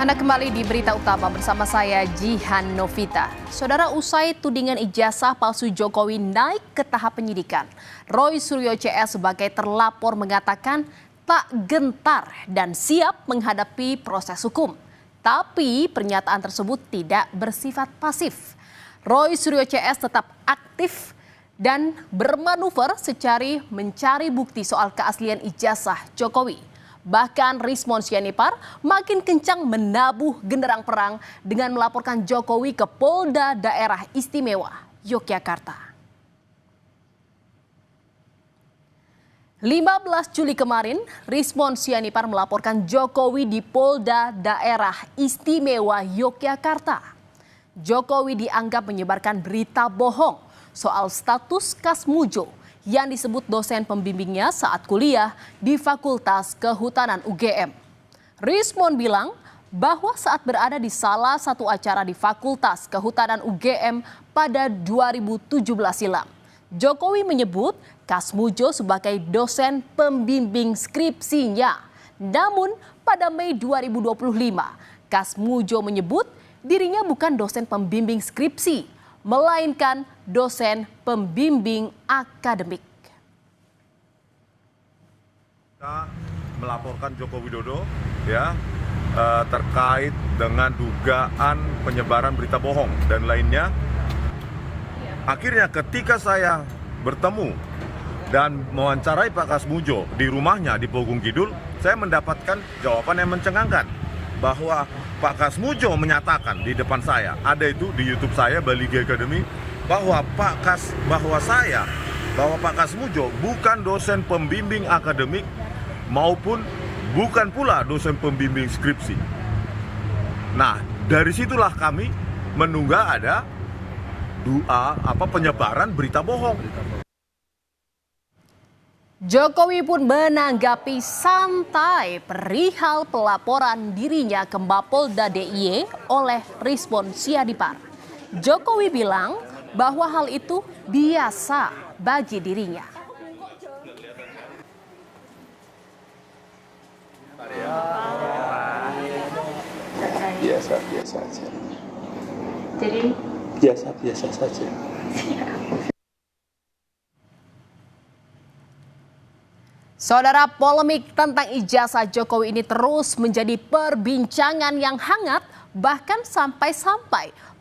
Anda kembali di Berita Utama bersama saya Jihan Novita. Saudara, usai tudingan ijazah palsu Jokowi naik ke tahap penyidikan, Roy Suryo CS sebagai terlapor mengatakan tak gentar dan siap menghadapi proses hukum. Tapi pernyataan tersebut tidak bersifat pasif. Roy Suryo CS tetap aktif dan bermanuver secara mencari bukti soal keaslian ijazah Jokowi. Bahkan Rismon Sianipar makin kencang menabuh genderang perang dengan melaporkan Jokowi ke Polda Daerah Istimewa Yogyakarta. 15 Juli kemarin, Rismon Sianipar melaporkan Jokowi di Polda Daerah Istimewa Yogyakarta. Jokowi dianggap menyebarkan berita bohong soal status Kasmujo yang disebut dosen pembimbingnya saat kuliah di Fakultas Kehutanan UGM. Rismon bilang bahwa saat berada di salah satu acara di Fakultas Kehutanan UGM pada 2017 silam, Jokowi menyebut Kasmujo sebagai dosen pembimbing skripsinya. Namun pada Mei 2025, Kasmujo menyebut dirinya bukan dosen pembimbing skripsi, melainkan dosen pembimbing akademik. Kita melaporkan Joko Widodo terkait dengan dugaan penyebaran berita bohong dan lainnya. Akhirnya ketika saya bertemu dan mewawancarai Pak Kasmujo di rumahnya di Pogung Kidul, saya mendapatkan jawaban yang mencengangkan bahwa Pak Kasmujo menyatakan di depan saya, ada itu di YouTube saya Bali G Academy, bahwa Pak Kasmujo bukan dosen pembimbing akademik maupun bukan pula dosen pembimbing skripsi. Nah, dari situlah kami menduga ada penyebaran berita bohong. Jokowi pun menanggapi santai perihal pelaporan dirinya ke Mapolda DIY oleh Rismon Sianipar. Jokowi bilang bahwa hal itu biasa bagi dirinya. Biasa saja. Jadi Biasa saja. Saudara, polemik tentang ijazah Jokowi ini terus menjadi perbincangan yang hangat, bahkan sampai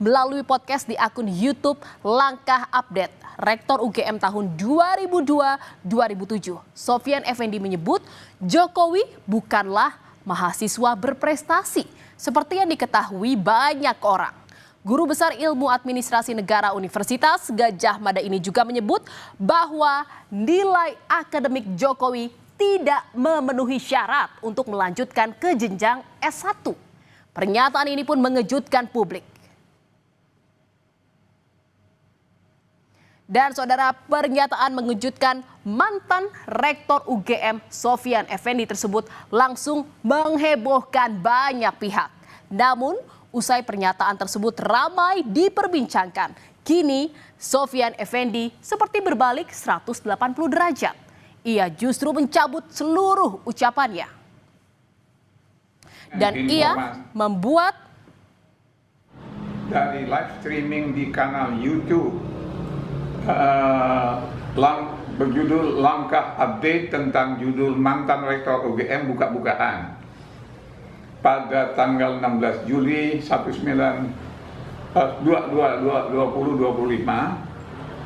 melalui podcast di akun YouTube Langkah Update. Rektor UGM tahun 2002-2007, Sofyan Effendi menyebut Jokowi bukanlah mahasiswa berprestasi seperti yang diketahui banyak orang. Guru Besar Ilmu Administrasi Negara Universitas Gadjah Mada ini juga menyebut bahwa nilai akademik Jokowi tidak memenuhi syarat untuk melanjutkan ke jenjang S1. Pernyataan ini pun mengejutkan publik. Dan saudara, pernyataan mengejutkan mantan Rektor UGM Sofyan Effendi tersebut langsung menghebohkan banyak pihak. Namun, usai pernyataan tersebut ramai diperbincangkan, kini Sofyan Effendi seperti berbalik 180 derajat. Ia justru mencabut seluruh ucapannya. Dan ia membuat dari live streaming di kanal YouTube berjudul Langkah Update tentang judul mantan Rektor UGM buka-bukaan pada tanggal 16 Juli 2025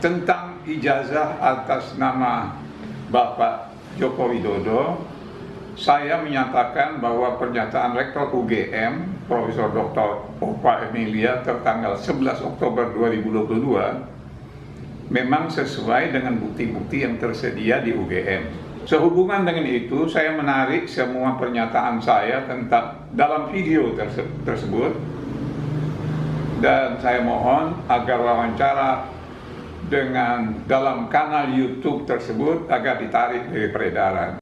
tentang ijazah atas nama Bapak Joko Widodo. Saya menyatakan bahwa pernyataan Rektor UGM Profesor Dr. Opa Emilia tertanggal 11 Oktober 2022 memang sesuai dengan bukti-bukti yang tersedia di UGM. Sehubungan dengan itu, saya menarik semua pernyataan saya tentang dalam video tersebut, dan saya mohon agar wawancara dengan dalam kanal YouTube tersebut agar ditarik dari peredaran.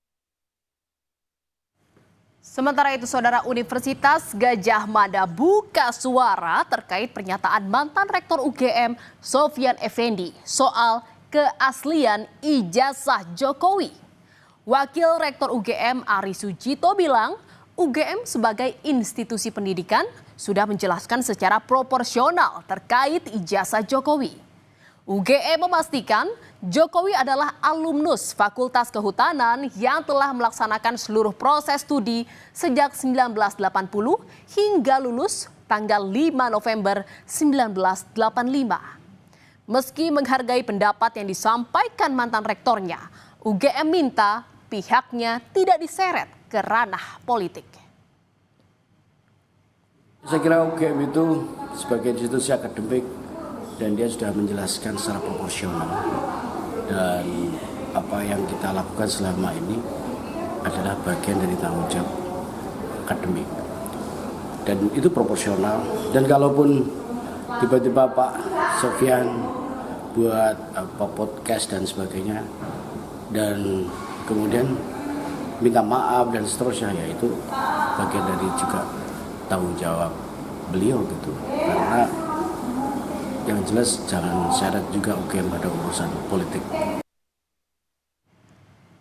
Sementara itu, saudara, Universitas Gadjah Mada buka suara terkait pernyataan mantan Rektor UGM Sofyan Effendi soal keaslian ijazah Jokowi. Wakil Rektor UGM Ari Sujito bilang UGM sebagai institusi pendidikan sudah menjelaskan secara proporsional terkait ijazah Jokowi. UGM memastikan Jokowi adalah alumnus Fakultas Kehutanan yang telah melaksanakan seluruh proses studi sejak 1980 hingga lulus tanggal 5 November 1985. Meski menghargai pendapat yang disampaikan mantan rektornya, UGM minta pihaknya tidak diseret ke ranah politik. Saya kira UGM itu sebagai institusi akademik dan dia sudah menjelaskan secara proporsional, dan apa yang kita lakukan selama ini adalah bagian dari tanggung jawab akademik dan itu proporsional. Dan kalaupun tiba-tiba Pak Sofyan buat podcast dan sebagainya dan kemudian minta maaf dan seterusnya, ya itu bagian dari juga tanggung jawab beliau gitu. Karena yang jelas jangan seret juga UGM pada urusan politik.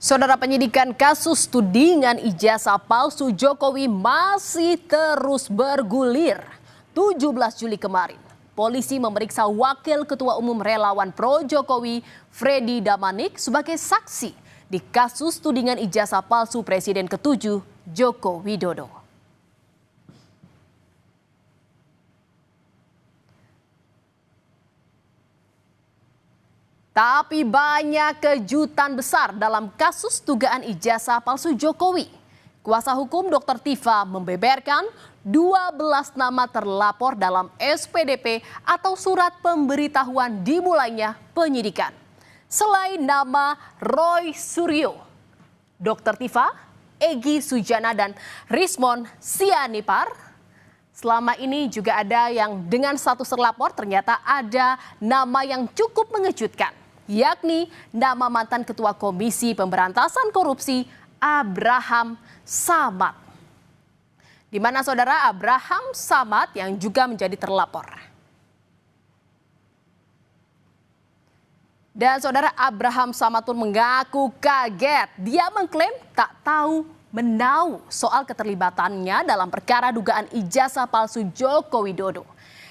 Saudara, penyidikan kasus tudingan ijazah palsu Jokowi masih terus bergulir. 17 Juli kemarin, polisi memeriksa Wakil Ketua Umum Relawan Pro Jokowi, Freddy Damanik, sebagai saksi di kasus tudingan ijazah palsu Presiden ke-7 Joko Widodo. Tapi banyak kejutan besar dalam kasus dugaan ijazah palsu Jokowi. Kuasa hukum Dr. Tifa membeberkan 12 nama terlapor dalam SPDP atau surat pemberitahuan dimulainya penyidikan. Selain nama Roy Suryo, Dr. Tifa, Egy Sujana, dan Rismon Sianipar, selama ini juga ada yang dengan status terlapor ternyata ada nama yang cukup mengejutkan, yakni nama mantan Ketua Komisi Pemberantasan Korupsi Abraham Samad. Di mana saudara Abraham Samad yang juga menjadi terlapor. Dan saudara Abraham Samad pun mengaku kaget. Dia mengklaim tak tahu menau soal keterlibatannya dalam perkara dugaan ijazah palsu Joko Widodo.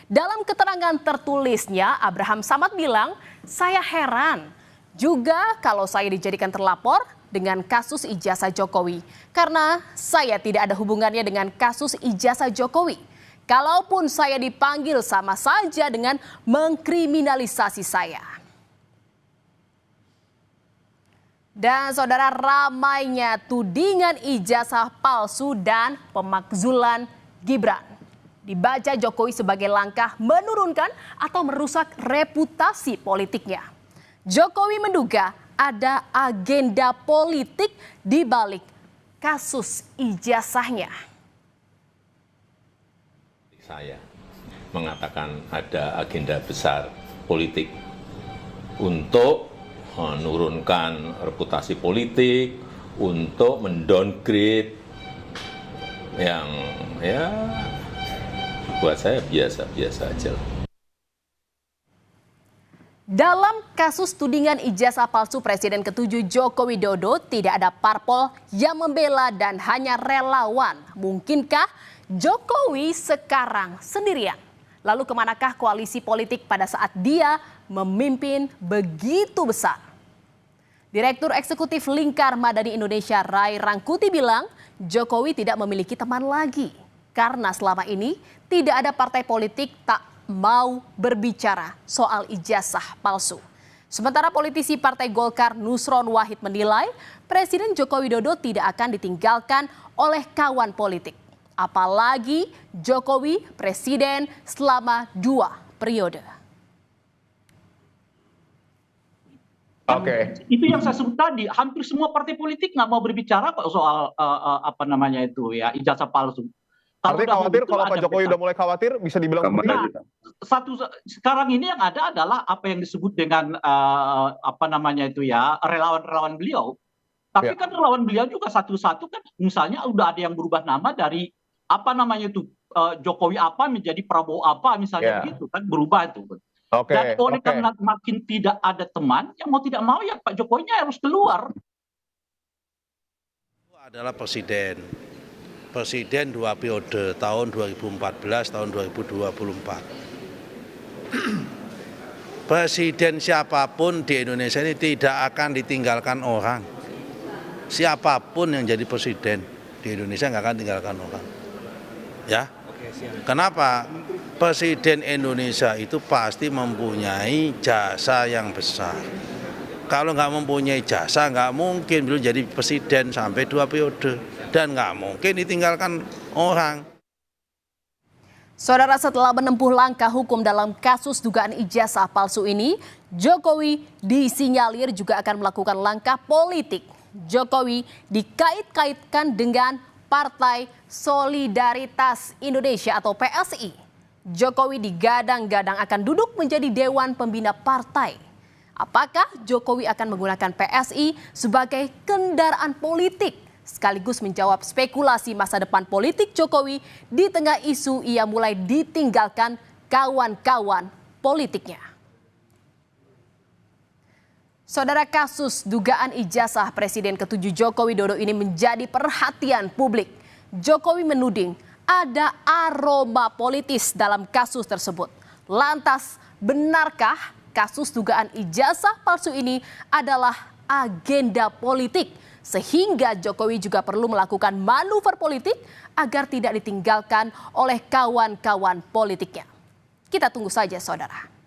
Dalam keterangan tertulisnya, Abraham Samad bilang, "Saya heran juga kalau saya dijadikan terlapor dengan kasus ijazah Jokowi. Karena saya tidak ada hubungannya dengan kasus ijazah Jokowi. Kalaupun saya dipanggil sama saja dengan mengkriminalisasi saya." Dan saudara, ramainya tudingan ijazah palsu dan pemakzulan Gibran dibaca Jokowi sebagai langkah menurunkan atau merusak reputasi politiknya. Jokowi menduga ada agenda politik di balik kasus ijazahnya. Saya mengatakan ada agenda besar politik untuk menurunkan reputasi politik, untuk mendowngrade yang ya buat saya biasa-biasa aja. Dalam kasus tudingan ijazah palsu Presiden ke-7 Joko Widodo, tidak ada parpol yang membela dan hanya relawan. Mungkinkah Jokowi sekarang sendirian? Lalu kemanakah koalisi politik pada saat dia memimpin begitu besar? Direktur Eksekutif Lingkar Madani Indonesia Ray Rangkuti bilang Jokowi tidak memiliki teman lagi. Karena selama ini tidak ada partai politik tak mau berbicara soal ijazah palsu. Sementara politisi Partai Golkar Nusron Wahid menilai Presiden Joko Widodo tidak akan ditinggalkan oleh kawan politik. Apalagi Jokowi presiden selama 2 periode. Oke. Itu yang saya sebut tadi, hampir semua partai politik nggak mau berbicara kok soal ijazah palsu. Artinya khawatir kalau Pak Jokowi udah mulai khawatir bisa dibilang seperti itu. Sekarang ini yang ada adalah apa yang disebut dengan relawan-relawan beliau. Tapi kan relawan beliau juga satu-satu kan misalnya udah ada yang berubah nama dari Jokowi apa menjadi Prabowo apa misalnya begitu kan, berubah itu. Dan karena makin tidak ada teman, yang mau tidak mau ya Pak Jokowinya harus keluar. Adalah presiden. presiden 2 periode, tahun 2014, tahun 2024. Presiden siapapun di Indonesia ini tidak akan ditinggalkan orang. Siapapun yang jadi presiden di Indonesia nggak akan tinggalkan orang. Ya, kenapa? Presiden Indonesia itu pasti mempunyai jasa yang besar. Kalau nggak mempunyai jasa, nggak mungkin beliau jadi presiden sampai 2 periode. Dan nggak mungkin ditinggalkan orang. Saudara, setelah menempuh langkah hukum dalam kasus dugaan ijazah palsu ini, Jokowi disinyalir juga akan melakukan langkah politik. Jokowi dikait-kaitkan dengan Partai Solidaritas Indonesia atau PSI. Jokowi digadang-gadang akan duduk menjadi Dewan Pembina Partai. Apakah Jokowi akan menggunakan PSI sebagai kendaraan politik, sekaligus menjawab spekulasi masa depan politik Jokowi di tengah isu ia mulai ditinggalkan kawan-kawan politiknya? Saudara, kasus dugaan ijazah Presiden ke-7 Joko Widodo ini menjadi perhatian publik. Jokowi menuding ada aroma politis dalam kasus tersebut. Lantas, benarkah kasus dugaan ijazah palsu ini adalah agenda politik, sehingga Jokowi juga perlu melakukan manuver politik agar tidak ditinggalkan oleh kawan-kawan politiknya? Kita tunggu saja, saudara.